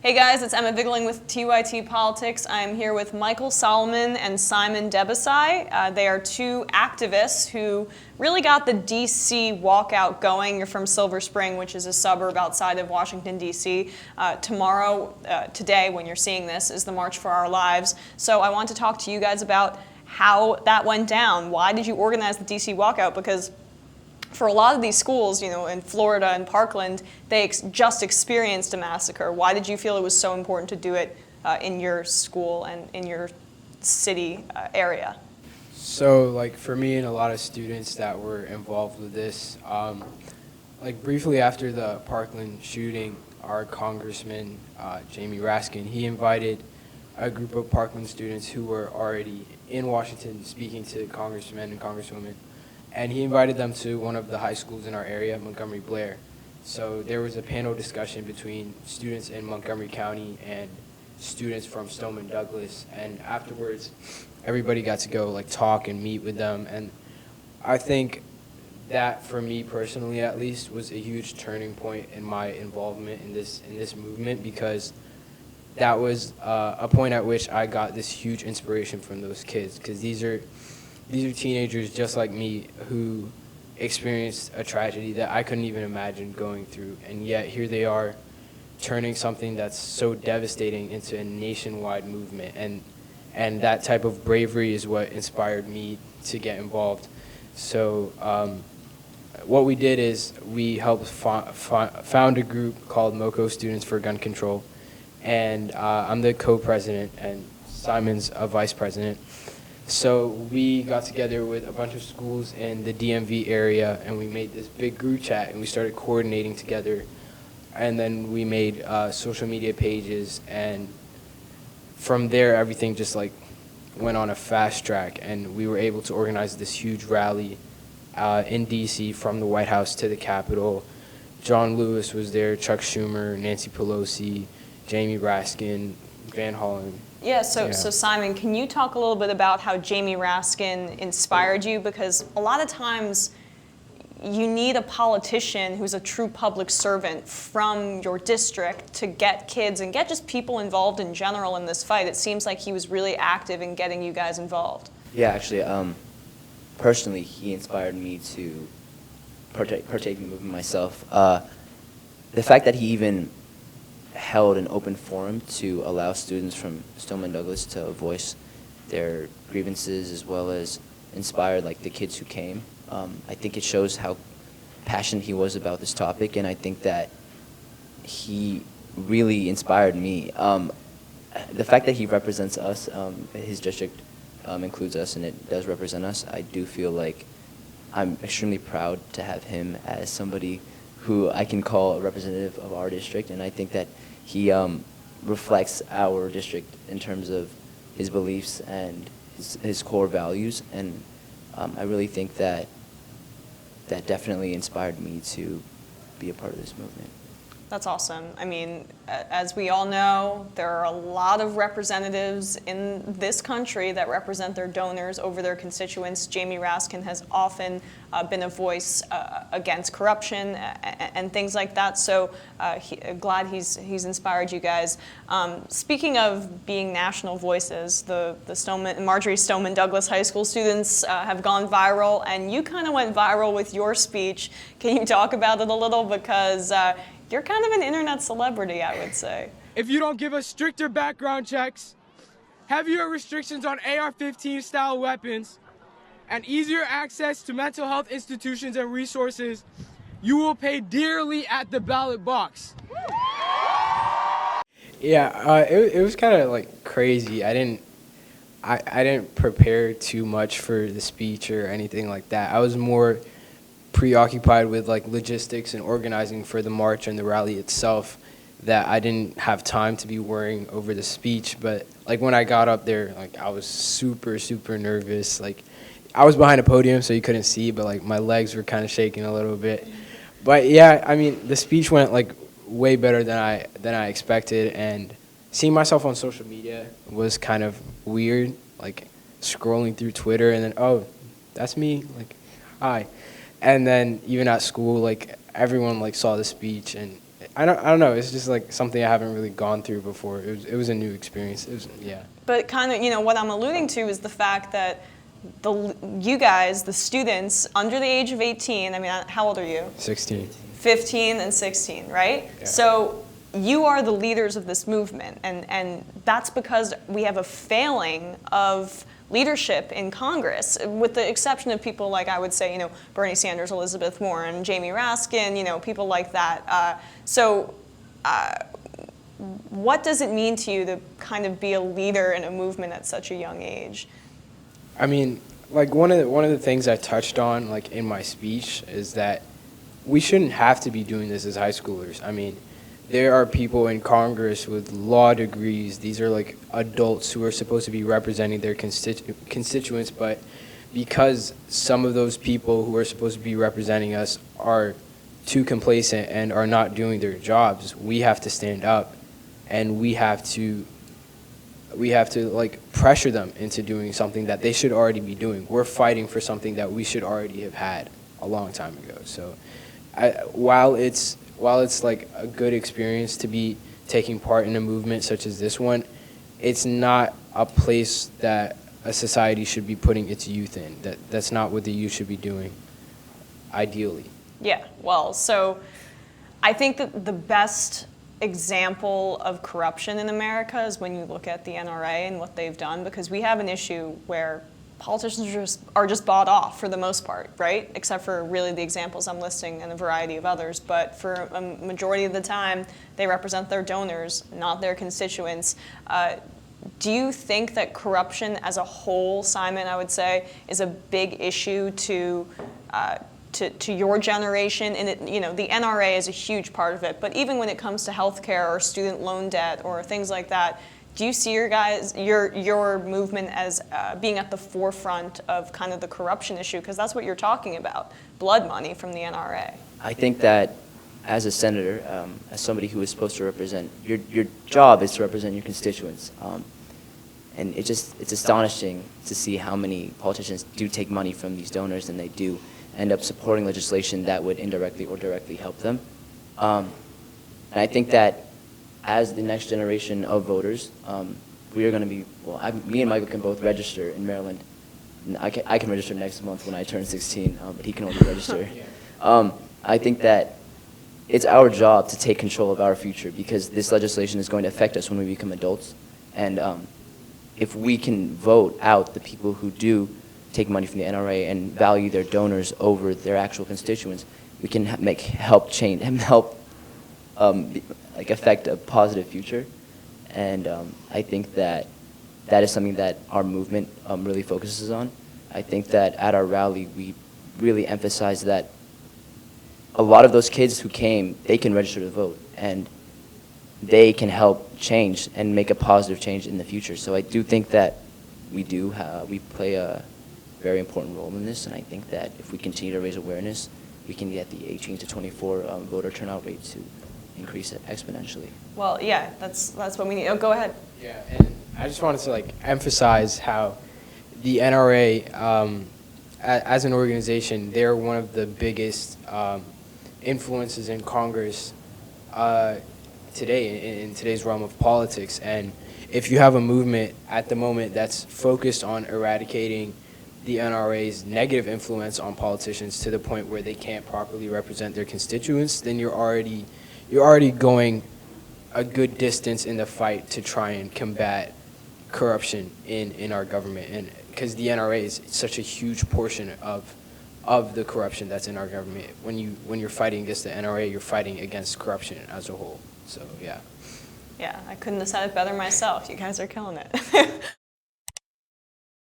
Hey guys, it's Emma Vigling with TYT Politics. I'm here with Michael Solomon and Simon Debesai. They are two activists who really got the DC walkout going. You're from Silver Spring, which is a suburb outside of Washington, DC. Today, when you're seeing this, is the March for Our Lives. So I want to talk to you guys about how that went down. Why did you organize the DC walkout? Because for a lot of these schools, in Florida and Parkland, they just experienced a massacre. Why did you feel it was so important to do it in your school and in your city area? So, for me and a lot of students that were involved with this, briefly after the Parkland shooting, our congressman, Jamie Raskin, he invited a group of Parkland students who were already in Washington speaking to congressmen and congresswomen. And he invited them to one of the high schools in our area, Montgomery Blair. So there was a panel discussion between students in Montgomery County and students from Stoneman Douglas. And afterwards, everybody got to go talk and meet with them. And I think that, for me personally at least, was a huge turning point in my involvement in this movement, because that was a point at which I got this huge inspiration from those kids, because these are teenagers just like me who experienced a tragedy that I couldn't even imagine going through, and yet here they are turning something that's so devastating into a nationwide movement, and that type of bravery is what inspired me to get involved. So what we did is we helped found a group called MoCo Students for Gun Control, and I'm the co-president and Simon's a vice president. So we got together with a bunch of schools in the DMV area, and we made this big group chat, and we started coordinating together. And then we made social media pages, and from there everything just went on a fast track, and we were able to organize this huge rally in DC from the White House to the Capitol. John Lewis was there, Chuck Schumer, Nancy Pelosi, Jamie Raskin, Van Hollen. Yeah, so Simon, can you talk a little bit about how Jamie Raskin inspired you? Because a lot of times you need a politician who's a true public servant from your district to get kids and get just people involved in general in this fight. It seems like he was really active in getting you guys involved. Yeah, actually, personally, he inspired me to partake in the movement myself. The fact that he even held an open forum to allow students from Stoneman Douglas to voice their grievances, as well as inspire the kids who came. I think it shows how passionate he was about this topic, and I think that he really inspired me. The fact that he represents us, his district includes us, and it does represent us, I do feel like I'm extremely proud to have him as somebody who I can call a representative of our district, and I think that he reflects our district in terms of his beliefs and his core values, and I really think that definitely inspired me to be a part of this movement. That's awesome. I mean, as we all know, there are a lot of representatives in this country that represent their donors over their constituents. Jamie Raskin has often been a voice against corruption and things like that. So glad he's inspired you guys. Speaking of being national voices, the Marjorie Stoneman Douglas High School students have gone viral, and you kind of went viral with your speech. Can you talk about it a little? Because you're kind of an internet celebrity, I would say. If you don't give us stricter background checks, heavier restrictions on AR-15 style weapons, and easier access to mental health institutions and resources, you will pay dearly at the ballot box. Yeah, it was kind of crazy. I didn't prepare too much for the speech or anything like that. I was more preoccupied with logistics and organizing for the march and the rally itself, that I didn't have time to be worrying over the speech. But when I got up there, I was super nervous. I was behind a podium, so you couldn't see, but my legs were kind of shaking a little bit. But yeah, I mean, the speech went way better than I expected, and seeing myself on social media was kind of weird, scrolling through Twitter and then, oh, that's me, hi. And then even at school, everyone saw the speech, and I don't know. It's just like something I haven't really gone through before. It was a new experience. It was, yeah. But kind of, what I'm alluding to is the fact that you guys, the students under the age of 18, I mean, how old are you? 16. 15 and 16, right? Yeah. So you are the leaders of this movement, and that's because we have a failing of leadership in Congress, with the exception of people like, I would say, Bernie Sanders, Elizabeth Warren, Jamie Raskin, people like that. What does it mean to you to kind of be a leader in a movement at such a young age? I mean, like one of the things I touched on, like in my speech, is that we shouldn't have to be doing this as high schoolers. I mean, there are people in Congress with law degrees. These are like adults who are supposed to be representing their constituents, but because some of those people who are supposed to be representing us are too complacent and are not doing their jobs, we have to stand up, and we have to like pressure them into doing something that they should already be doing. We're fighting for something that we should already have had a long time ago. So while it's like a good experience to be taking part in a movement such as this one, it's not a place that a society should be putting its youth in. That's not what the youth should be doing, ideally. Yeah, well, so I think that the best example of corruption in America is when you look at the NRA and what they've done, because we have an issue where politicians are just bought off for the most part, right? Except for really the examples I'm listing and a variety of others. But for a majority of the time, they represent their donors, not their constituents. Do you think that corruption as a whole, Simon, I would say, is a big issue to your generation? And the NRA is a huge part of it. But even when it comes to healthcare or student loan debt or things like that, do you see your movement as being at the forefront of kind of the corruption issue? Because that's what you're talking about, blood money from the NRA. I think that as a senator, as somebody who is supposed to represent, your job is to represent your constituents. And it's astonishing to see how many politicians do take money from these donors, and they do end up supporting legislation that would indirectly or directly help them. And I think that as the next generation of voters, we are going to be, me and Michael can both register in Maryland. And I can register next month when I turn 16, but he can only register. I think that it's our job to take control of our future, because this legislation is going to affect us when we become adults. And if we can vote out the people who do take money from the NRA and value their donors over their actual constituents, we can help change and help affect a positive future. And I think that is something that our movement really focuses on. I think that at our rally we really emphasize that a lot of those kids who came, they can register to vote, and they can help change and make a positive change in the future. So I do think that we play a very important role in this, and I think that if we continue to raise awareness, we can get the 18 to 24 voter turnout rate to increase it exponentially. Well, yeah, that's what we need. Oh, go ahead. Yeah, and I just wanted to emphasize how the NRA, as an organization, they're one of the biggest influences in Congress today, in today's realm of politics. And if you have a movement at the moment that's focused on eradicating the NRA's negative influence on politicians to the point where they can't properly represent their constituents, then you're already going a good distance in the fight to try and combat corruption in our government. And because the NRA is such a huge portion of the corruption that's in our government. When you're fighting against the NRA, you're fighting against corruption as a whole. So yeah. Yeah, I couldn't have said it better myself. You guys are killing it.